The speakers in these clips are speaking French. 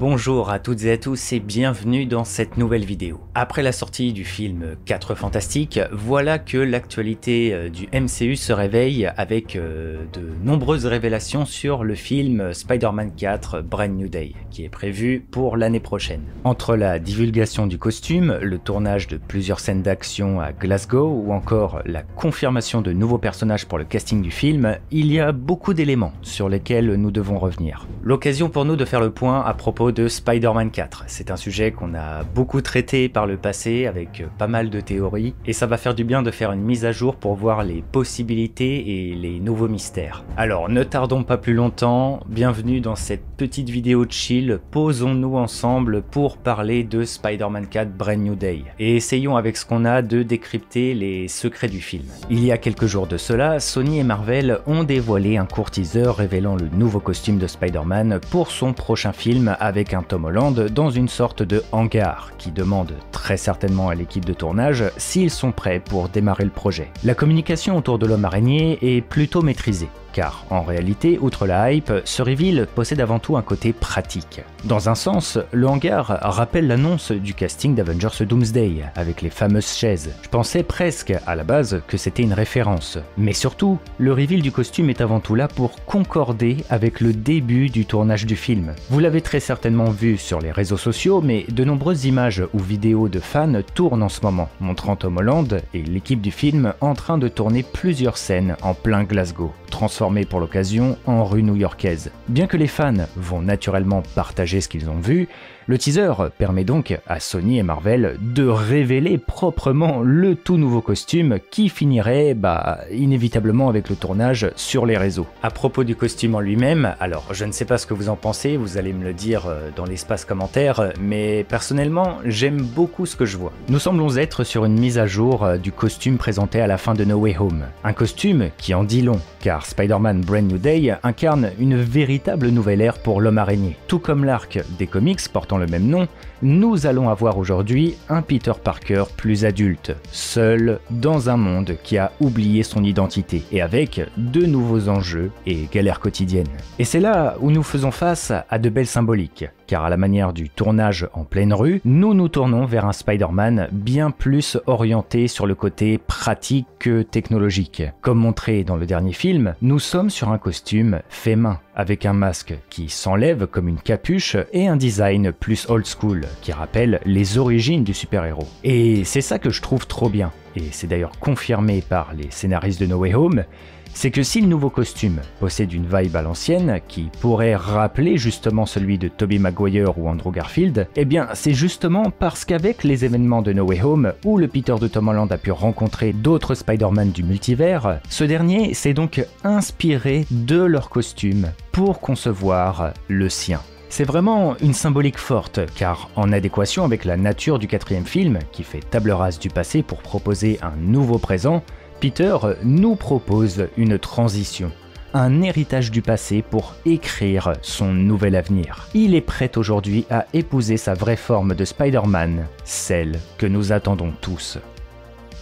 Bonjour à toutes et à tous et bienvenue dans cette nouvelle vidéo. Après la sortie du film 4 Fantastiques, voilà que l'actualité du MCU se réveille avec de nombreuses révélations sur le film Spider-Man 4 Brand New Day, qui est prévu pour l'année prochaine. Entre la divulgation du costume, le tournage de plusieurs scènes d'action à Glasgow ou encore la confirmation de nouveaux personnages pour le casting du film, il y a beaucoup d'éléments sur lesquels nous devons revenir. L'occasion pour nous de faire le point à propos de Spider-Man 4. C'est un sujet qu'on a beaucoup traité par le passé avec pas mal de théories et ça va faire du bien de faire une mise à jour pour voir les possibilités et les nouveaux mystères. Alors ne tardons pas plus longtemps, bienvenue dans cette petite vidéo chill, posons-nous ensemble pour parler de Spider-Man 4 Brand New Day et essayons avec ce qu'on a de décrypter les secrets du film. Il y a quelques jours de cela, Sony et Marvel ont dévoilé un court teaser révélant le nouveau costume de Spider-Man pour son prochain film avec un Tom Holland dans une sorte de hangar qui demande très certainement à l'équipe de tournage s'ils sont prêts pour démarrer le projet. La communication autour de l'homme araignée est plutôt maîtrisée. Car en réalité, outre la hype, ce reveal possède avant tout un côté pratique. Dans un sens, le hangar rappelle l'annonce du casting d'Avengers Doomsday, avec les fameuses chaises. Je pensais presque, à la base, que c'était une référence. Mais surtout, le reveal du costume est avant tout là pour concorder avec le début du tournage du film. Vous l'avez très certainement vu sur les réseaux sociaux, mais de nombreuses images ou vidéos de fans tournent en ce moment, montrant Tom Holland et l'équipe du film en train de tourner plusieurs scènes en plein Glasgow, transformé pour l'occasion en rue new-yorkaise. Bien que les fans vont naturellement partager ce qu'ils ont vu, le teaser permet donc à Sony et Marvel de révéler proprement le tout nouveau costume qui finirait inévitablement avec le tournage sur les réseaux. À propos du costume en lui-même, alors je ne sais pas ce que vous en pensez, vous allez me le dire dans l'espace commentaire, mais personnellement j'aime beaucoup ce que je vois. Nous semblons être sur une mise à jour du costume présenté à la fin de No Way Home. Un costume qui en dit long, car Spider-Man Brand New Day incarne une véritable nouvelle ère pour l'homme araignée. Tout comme l'arc des comics portant le même nom, nous allons avoir aujourd'hui un Peter Parker plus adulte, seul dans un monde qui a oublié son identité et avec de nouveaux enjeux et galères quotidiennes. Et c'est là où nous faisons face à de belles symboliques, car à la manière du tournage en pleine rue, nous nous tournons vers un Spider-Man bien plus orienté sur le côté pratique que technologique. Comme montré dans le dernier film, nous sommes sur un costume fait main, avec un masque qui s'enlève comme une capuche et un design plus old school, qui rappelle les origines du super-héros. Et c'est ça que je trouve trop bien, et c'est d'ailleurs confirmé par les scénaristes de No Way Home, c'est que si le nouveau costume possède une vibe à l'ancienne, qui pourrait rappeler justement celui de Tobey Maguire ou Andrew Garfield, eh bien c'est justement parce qu'avec les événements de No Way Home, où le Peter de Tom Holland a pu rencontrer d'autres Spider-Man du multivers, ce dernier s'est donc inspiré de leur costume pour concevoir le sien. C'est vraiment une symbolique forte, car en adéquation avec la nature du quatrième film, qui fait table rase du passé pour proposer un nouveau présent, Peter nous propose une transition, un héritage du passé pour écrire son nouvel avenir. Il est prêt aujourd'hui à épouser sa vraie forme de Spider-Man, celle que nous attendons tous.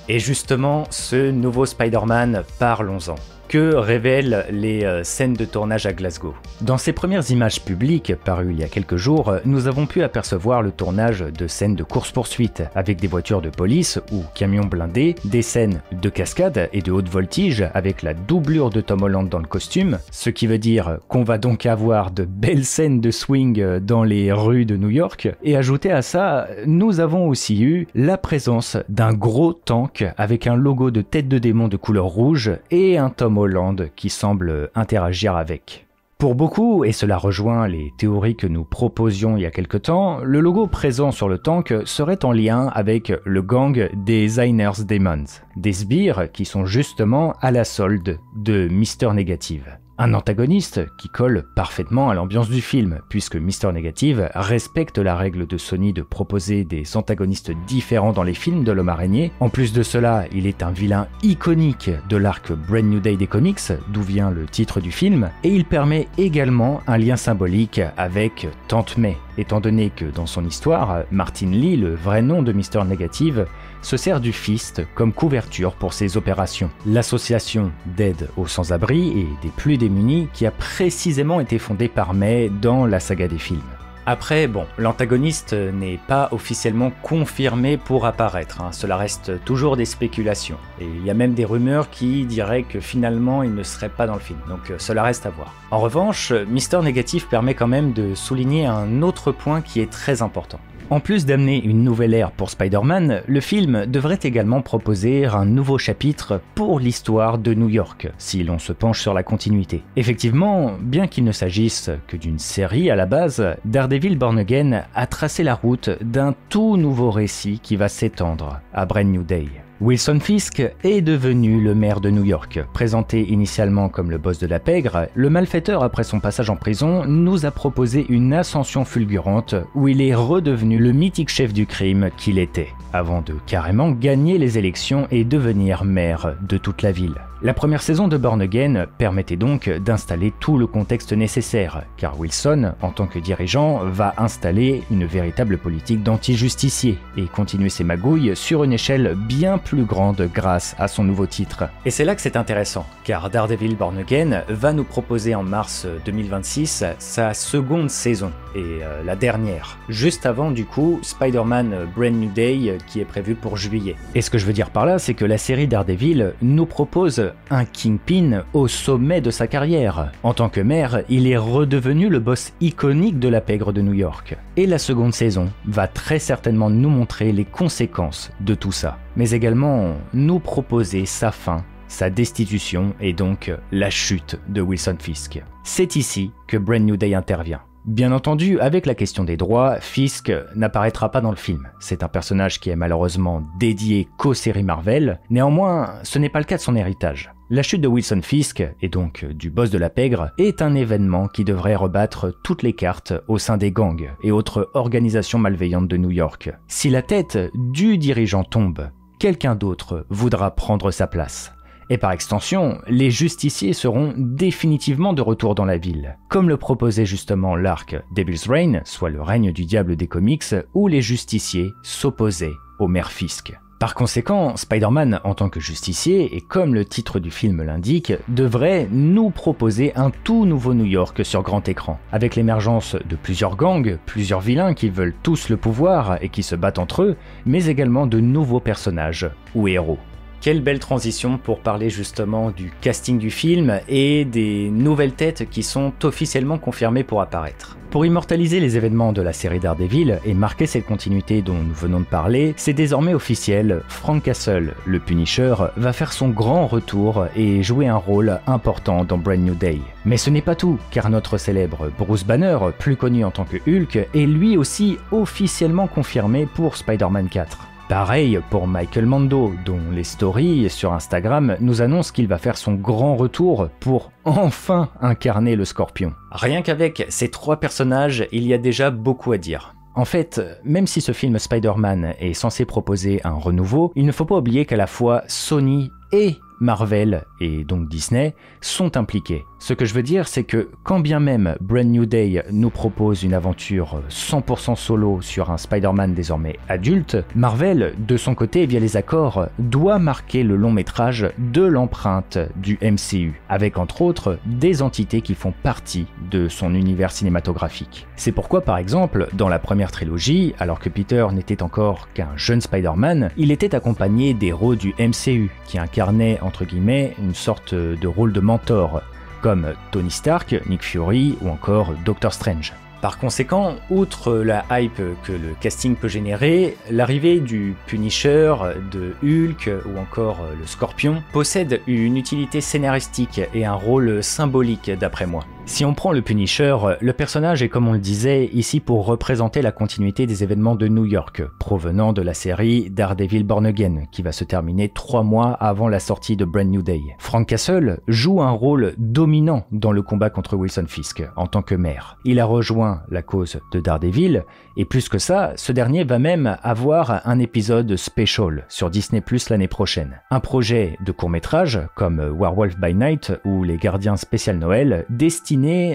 Et justement, ce nouveau Spider-Man, parlons-en. Que révèlent les scènes de tournage à Glasgow? Dans ses premières images publiques, parues il y a quelques jours, nous avons pu apercevoir le tournage de scènes de course-poursuite, avec des voitures de police ou camions blindés, des scènes de cascade et de haute voltige, avec la doublure de Tom Holland dans le costume, ce qui veut dire qu'on va donc avoir de belles scènes de swing dans les rues de New York, et ajouté à ça, nous avons aussi eu la présence d'un gros tank avec un logo de tête de démon de couleur rouge et un Tom Holland qui semble interagir avec. Pour beaucoup, et cela rejoint les théories que nous proposions il y a quelque temps, le logo présent sur le tank serait en lien avec le gang des Zainer's Demons, des sbires qui sont justement à la solde de Mister Negative. Un antagoniste qui colle parfaitement à l'ambiance du film, puisque Mister Negative respecte la règle de Sony de proposer des antagonistes différents dans les films de l'homme araignée. En plus de cela, il est un vilain iconique de l'arc Brand New Day des comics, d'où vient le titre du film, et il permet également un lien symbolique avec Tante May, étant donné que dans son histoire, Martin Lee, le vrai nom de Mister Negative, se sert du fist comme couverture pour ses opérations. L'association d'aide aux sans-abri et des plus démunis qui a précisément été fondée par May dans la saga des films. Après, bon, l'antagoniste n'est pas officiellement confirmé pour apparaître, cela reste toujours des spéculations. Et il y a même des rumeurs qui diraient que finalement il ne serait pas dans le film, donc cela reste à voir. En revanche, Mister Négatif permet quand même de souligner un autre point qui est très important. En plus d'amener une nouvelle ère pour Spider-Man, le film devrait également proposer un nouveau chapitre pour l'histoire de New York, si l'on se penche sur la continuité. Effectivement, bien qu'il ne s'agisse que d'une série à la base, Daredevil Born Again a tracé la route d'un tout nouveau récit qui va s'étendre à Brand New Day. Wilson Fisk est devenu le maire de New York. Présenté initialement comme le boss de la pègre, le malfaiteur après son passage en prison nous a proposé une ascension fulgurante où il est redevenu le mythique chef du crime qu'il était, avant de carrément gagner les élections et devenir maire de toute la ville. La première saison de Born Again permettait donc d'installer tout le contexte nécessaire, car Wilson, en tant que dirigeant, va installer une véritable politique d'anti-justicier et continuer ses magouilles sur une échelle bien plus grande grâce à son nouveau titre. Et c'est là que c'est intéressant, car Daredevil Born Again va nous proposer en mars 2026 sa seconde saison, et la dernière, juste avant du coup Spider-Man Brand New Day qui est prévu pour juillet. Et ce que je veux dire par là, c'est que la série Daredevil nous propose un Kingpin au sommet de sa carrière. En tant que maire, il est redevenu le boss iconique de la pègre de New York. Et la seconde saison va très certainement nous montrer les conséquences de tout ça, mais également nous proposer sa fin, sa destitution et donc la chute de Wilson Fisk. C'est ici que Brand New Day intervient. Bien entendu, avec la question des droits, Fisk n'apparaîtra pas dans le film. C'est un personnage qui est malheureusement dédié qu'aux séries Marvel, néanmoins, ce n'est pas le cas de son héritage. La chute de Wilson Fisk, et donc du boss de la pègre, est un événement qui devrait rebattre toutes les cartes au sein des gangs et autres organisations malveillantes de New York. Si la tête du dirigeant tombe, quelqu'un d'autre voudra prendre sa place. Et par extension, les justiciers seront définitivement de retour dans la ville, comme le proposait justement l'arc Devil's Reign, soit le règne du diable des comics, où les justiciers s'opposaient au maire Fisk. Par conséquent, Spider-Man en tant que justicier, et comme le titre du film l'indique, devrait nous proposer un tout nouveau New York sur grand écran, avec l'émergence de plusieurs gangs, plusieurs vilains qui veulent tous le pouvoir et qui se battent entre eux, mais également de nouveaux personnages ou héros. Quelle belle transition pour parler justement du casting du film et des nouvelles têtes qui sont officiellement confirmées pour apparaître. Pour immortaliser les événements de la série Daredevil et marquer cette continuité dont nous venons de parler, c'est désormais officiel, Frank Castle, le Punisher, va faire son grand retour et jouer un rôle important dans Brand New Day. Mais ce n'est pas tout, car notre célèbre Bruce Banner, plus connu en tant que Hulk, est lui aussi officiellement confirmé pour Spider-Man 4. Pareil pour Michael Mando, dont les stories sur Instagram nous annoncent qu'il va faire son grand retour pour enfin incarner le Scorpion. Rien qu'avec ces trois personnages, il y a déjà beaucoup à dire. En fait, même si ce film Spider-Man est censé proposer un renouveau, il ne faut pas oublier qu'à la fois Sony et Marvel, et donc Disney, sont impliqués. Ce que je veux dire, c'est que quand bien même Brand New Day nous propose une aventure 100% solo sur un Spider-Man désormais adulte, Marvel, de son côté, via les accords, doit marquer le long métrage de l'empreinte du MCU, avec entre autres des entités qui font partie de son univers cinématographique. C'est pourquoi, par exemple, dans la première trilogie, alors que Peter n'était encore qu'un jeune Spider-Man, il était accompagné des héros du MCU, qui incarnaient entre guillemets une sorte de rôle de mentor, comme Tony Stark, Nick Fury ou encore Doctor Strange. Par conséquent, outre la hype que le casting peut générer, l'arrivée du Punisher, de Hulk ou encore le Scorpion possède une utilité scénaristique et un rôle symbolique d'après moi. Si on prend le Punisher, le personnage est, comme on le disait, ici pour représenter la continuité des événements de New York, provenant de la série Daredevil Born Again, qui va se terminer 3 mois avant la sortie de Brand New Day. Frank Castle joue un rôle dominant dans le combat contre Wilson Fisk, en tant que maire. Il a rejoint la cause de Daredevil, et plus que ça, ce dernier va même avoir un épisode special sur Disney+ l'année prochaine. Un projet de court-métrage, comme Werewolf by Night ou Les Gardiens Spécial Noël, destiné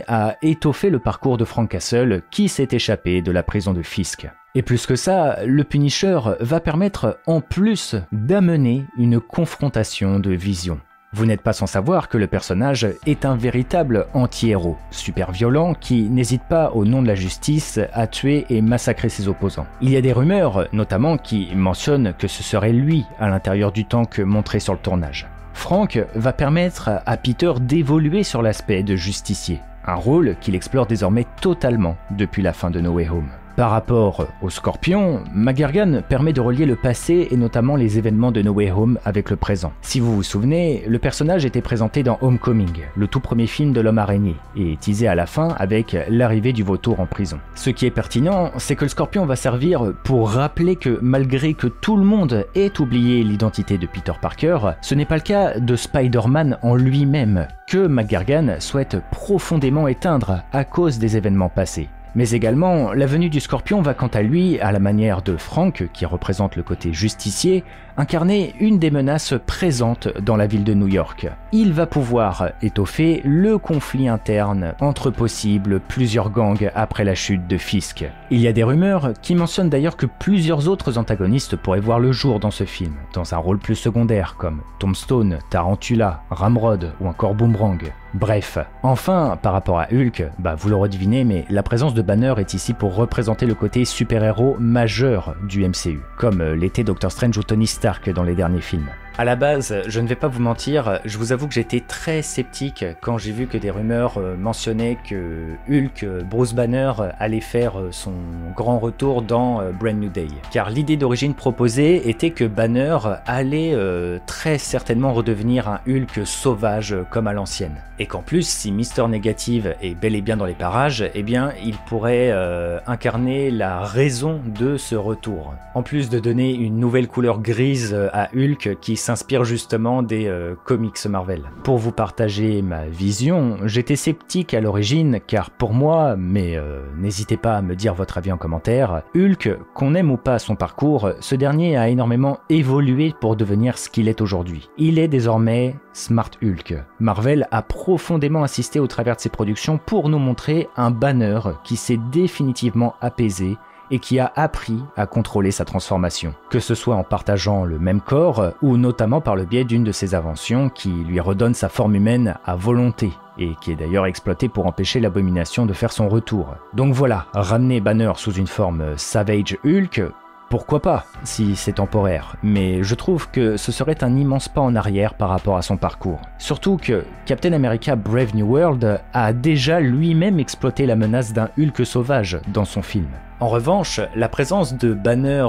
à étoffer le parcours de Frank Castle qui s'est échappé de la prison de Fisk. Et plus que ça, le Punisher va permettre en plus d'amener une confrontation de vision. Vous n'êtes pas sans savoir que le personnage est un véritable anti-héros, super violent qui n'hésite pas au nom de la justice à tuer et massacrer ses opposants. Il y a des rumeurs, notamment, qui mentionnent que ce serait lui à l'intérieur du tank montré sur le tournage. Frank va permettre à Peter d'évoluer sur l'aspect de justicier, un rôle qu'il explore désormais totalement depuis la fin de No Way Home. Par rapport au Scorpion, McGuigan permet de relier le passé et notamment les événements de No Way Home avec le présent. Si vous vous souvenez, le personnage était présenté dans Homecoming, le tout premier film de l'homme araignée, et teasé à la fin avec l'arrivée du vautour en prison. Ce qui est pertinent, c'est que le Scorpion va servir pour rappeler que malgré que tout le monde ait oublié l'identité de Peter Parker, ce n'est pas le cas de Spider-Man en lui-même, que McGuigan souhaite profondément éteindre à cause des événements passés. Mais également, la venue du Scorpion va quant à lui, à la manière de Frank, qui représente le côté justicier, incarner une des menaces présentes dans la ville de New York. Il va pouvoir étoffer le conflit interne entre possibles plusieurs gangs après la chute de Fisk. Il y a des rumeurs qui mentionnent d'ailleurs que plusieurs autres antagonistes pourraient voir le jour dans ce film, dans un rôle plus secondaire comme Tombstone, Tarantula, Ramrod ou encore Boomerang. Bref, enfin, par rapport à Hulk, vous l'aurez deviné, mais la présence de Banner est ici pour représenter le côté super-héros majeur du MCU, comme l'était Doctor Strange ou Tony Stark dans les derniers films. À la base, je ne vais pas vous mentir, je vous avoue que j'étais très sceptique quand j'ai vu que des rumeurs mentionnaient que Hulk, Bruce Banner, allait faire son grand retour dans Brand New Day. Car l'idée d'origine proposée était que Banner allait très certainement redevenir un Hulk sauvage comme à l'ancienne. Et qu'en plus, si Mister Négative est bel et bien dans les parages, eh bien il pourrait incarner la raison de ce retour. En plus de donner une nouvelle couleur grise à Hulk qui s'inspire justement des comics Marvel. Pour vous partager ma vision, j'étais sceptique à l'origine car pour moi, mais n'hésitez pas à me dire votre avis en commentaire, Hulk, qu'on aime ou pas son parcours, ce dernier a énormément évolué pour devenir ce qu'il est aujourd'hui. Il est désormais Smart Hulk. Marvel a profondément insisté au travers de ses productions pour nous montrer un Banner qui s'est définitivement apaisé et qui a appris à contrôler sa transformation, que ce soit en partageant le même corps ou notamment par le biais d'une de ses inventions qui lui redonne sa forme humaine à volonté et qui est d'ailleurs exploitée pour empêcher l'Abomination de faire son retour. Donc voilà, ramener Banner sous une forme Savage Hulk, pourquoi pas, si c'est temporaire, mais je trouve que ce serait un immense pas en arrière par rapport à son parcours. Surtout que Captain America Brave New World a déjà lui-même exploité la menace d'un Hulk sauvage dans son film. En revanche, la présence de Banner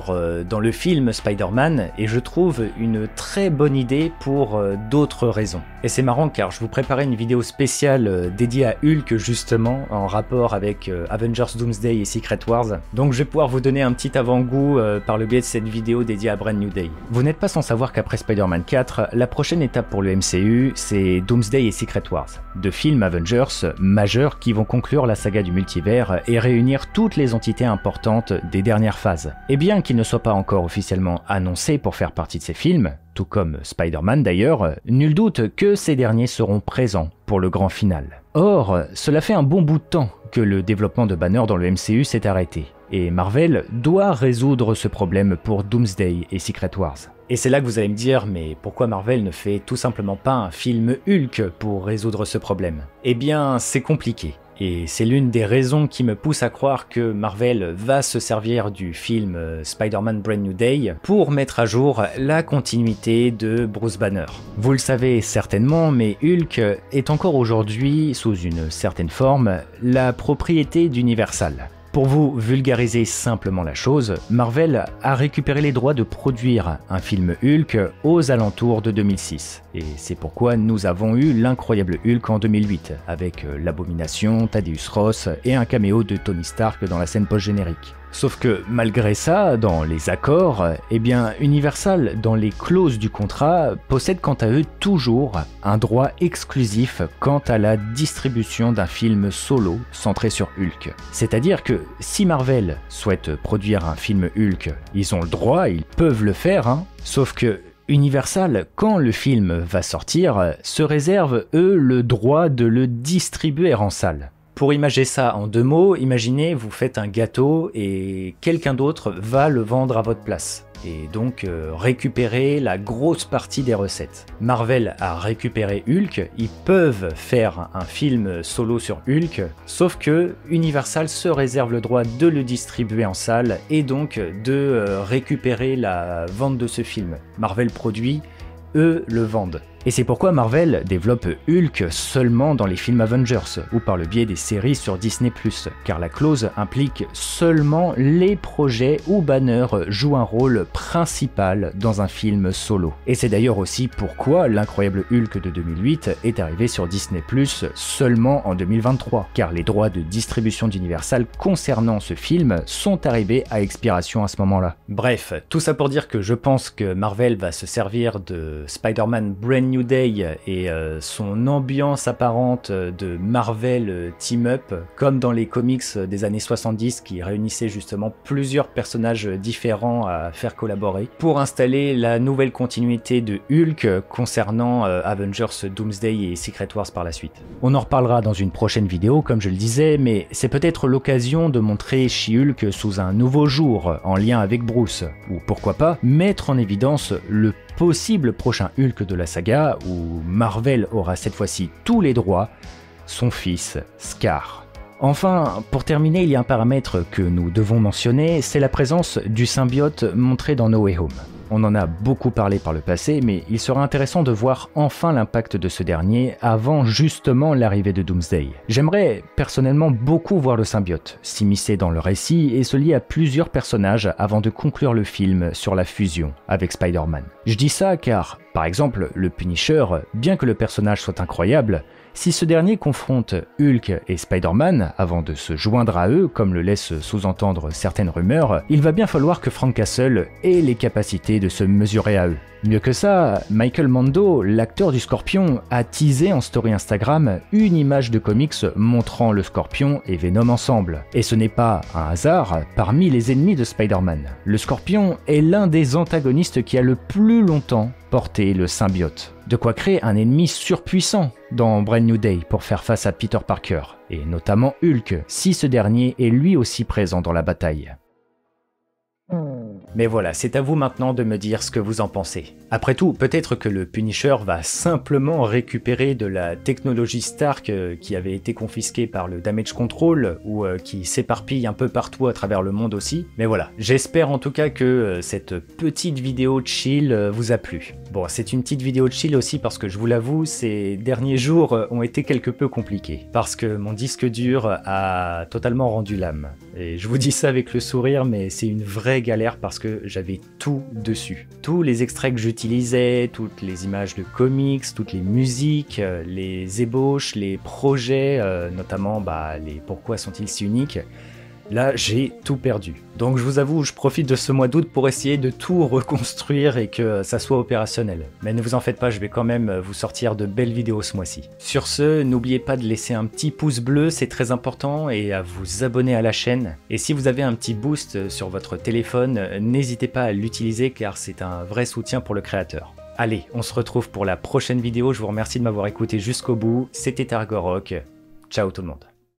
dans le film Spider-Man est, je trouve, une très bonne idée pour d'autres raisons. Et c'est marrant car je vous préparais une vidéo spéciale dédiée à Hulk justement, en rapport avec Avengers Doomsday et Secret Wars. Donc je vais pouvoir vous donner un petit avant-goût par le biais de cette vidéo dédiée à Brand New Day. Vous n'êtes pas sans savoir qu'après Spider-Man 4, la prochaine étape pour le MCU, c'est Doomsday et Secret Wars. Deux films Avengers majeurs qui vont conclure la saga du multivers et réunir toutes les entités importante des dernières phases. Et bien qu'il ne soit pas encore officiellement annoncé pour faire partie de ces films, tout comme Spider-Man d'ailleurs, nul doute que ces derniers seront présents pour le grand final. Or, cela fait un bon bout de temps que le développement de Banner dans le MCU s'est arrêté, et Marvel doit résoudre ce problème pour Doomsday et Secret Wars. Et c'est là que vous allez me dire, mais pourquoi Marvel ne fait tout simplement pas un film Hulk pour résoudre ce problème? Eh bien, c'est compliqué. Et c'est l'une des raisons qui me pousse à croire que Marvel va se servir du film Spider-Man Brand New Day pour mettre à jour la continuité de Bruce Banner. Vous le savez certainement, mais Hulk est encore aujourd'hui, sous une certaine forme, la propriété d'Universal. Pour vous vulgariser simplement la chose, Marvel a récupéré les droits de produire un film Hulk aux alentours de 2006. Et c'est pourquoi nous avons eu l'incroyable Hulk en 2008, avec l'Abomination, Thaddeus Ross et un caméo de Tony Stark dans la scène post-générique. Sauf que malgré ça, dans les accords, eh bien Universal, dans les clauses du contrat, possède quant à eux toujours un droit exclusif quant à la distribution d'un film solo centré sur Hulk. C'est-à-dire que si Marvel souhaite produire un film Hulk, ils ont le droit, ils peuvent le faire, sauf que Universal, quand le film va sortir, se réserve eux le droit de le distribuer en salle. Pour imager ça en deux mots, imaginez vous faites un gâteau et quelqu'un d'autre va le vendre à votre place. et donc récupérer la grosse partie des recettes. Marvel a récupéré Hulk, ils peuvent faire un film solo sur Hulk, sauf que Universal se réserve le droit de le distribuer en salle et donc de récupérer la vente de ce film. Marvel produit, eux le vendent. Et c'est pourquoi Marvel développe Hulk seulement dans les films Avengers, ou par le biais des séries sur Disney+, car la clause implique seulement les projets où Banner joue un rôle principal dans un film solo. Et c'est d'ailleurs aussi pourquoi l'incroyable Hulk de 2008 est arrivé sur Disney+, seulement en 2023, car les droits de distribution d'Universal concernant ce film sont arrivés à expiration à ce moment-là. Bref, tout ça pour dire que je pense que Marvel va se servir de Spider-Man Brand New Day et son ambiance apparente de Marvel Team Up, comme dans les comics des années 70 qui réunissaient justement plusieurs personnages différents à faire collaborer, pour installer la nouvelle continuité de Hulk concernant Avengers Doomsday et Secret Wars par la suite. On en reparlera dans une prochaine vidéo comme je le disais, mais c'est peut-être l'occasion de montrer She-Hulk sous un nouveau jour en lien avec Bruce, ou pourquoi pas mettre en évidence le possible prochain Hulk de la saga, où Marvel aura cette fois-ci tous les droits, son fils Scar. Enfin, pour terminer, il y a un paramètre que nous devons mentionner, c'est la présence du symbiote montré dans No Way Home. On en a beaucoup parlé par le passé, mais il sera intéressant de voir enfin l'impact de ce dernier avant justement l'arrivée de Doomsday. J'aimerais personnellement beaucoup voir le symbiote s'immiscer dans le récit et se lier à plusieurs personnages avant de conclure le film sur la fusion avec Spider-Man. Je dis ça car, par exemple, le Punisher, bien que le personnage soit incroyable, si ce dernier confronte Hulk et Spider-Man avant de se joindre à eux, comme le laissent sous-entendre certaines rumeurs, il va bien falloir que Frank Castle ait les capacités de se mesurer à eux. Mieux que ça, Michael Mando, l'acteur du Scorpion, a teasé en story Instagram une image de comics montrant le Scorpion et Venom ensemble. Et ce n'est pas un hasard parmi les ennemis de Spider-Man. Le Scorpion est l'un des antagonistes qui a le plus longtemps porté le symbiote. De quoi créer un ennemi surpuissant dans Brand New Day pour faire face à Peter Parker, et notamment Hulk, si ce dernier est lui aussi présent dans la bataille. Mais voilà, c'est à vous maintenant de me dire ce que vous en pensez. Après tout, peut-être que le Punisher va simplement récupérer de la technologie Stark qui avait été confisquée par le Damage Control, ou qui s'éparpille un peu partout à travers le monde aussi. Mais voilà, j'espère en tout cas que cette petite vidéo chill vous a plu. Bon, c'est une petite vidéo chill aussi parce que je vous l'avoue, ces derniers jours ont été quelque peu compliqués. Parce que mon disque dur a totalement rendu l'âme. Et je vous dis ça avec le sourire, mais c'est une vraie galère parce que j'avais tout dessus. Tous les extraits que j'utilisais, toutes les images de comics, toutes les musiques, les ébauches, les projets, notamment les pourquoi sont-ils si uniques. Là, j'ai tout perdu. Donc je vous avoue, je profite de ce mois d'août pour essayer de tout reconstruire et que ça soit opérationnel. Mais ne vous en faites pas, je vais quand même vous sortir de belles vidéos ce mois-ci. Sur ce, n'oubliez pas de laisser un petit pouce bleu, c'est très important, et à vous abonner à la chaîne. Et si vous avez un petit boost sur votre téléphone, n'hésitez pas à l'utiliser car c'est un vrai soutien pour le créateur. Allez, on se retrouve pour la prochaine vidéo, je vous remercie de m'avoir écouté jusqu'au bout, c'était Argorok, ciao tout le monde.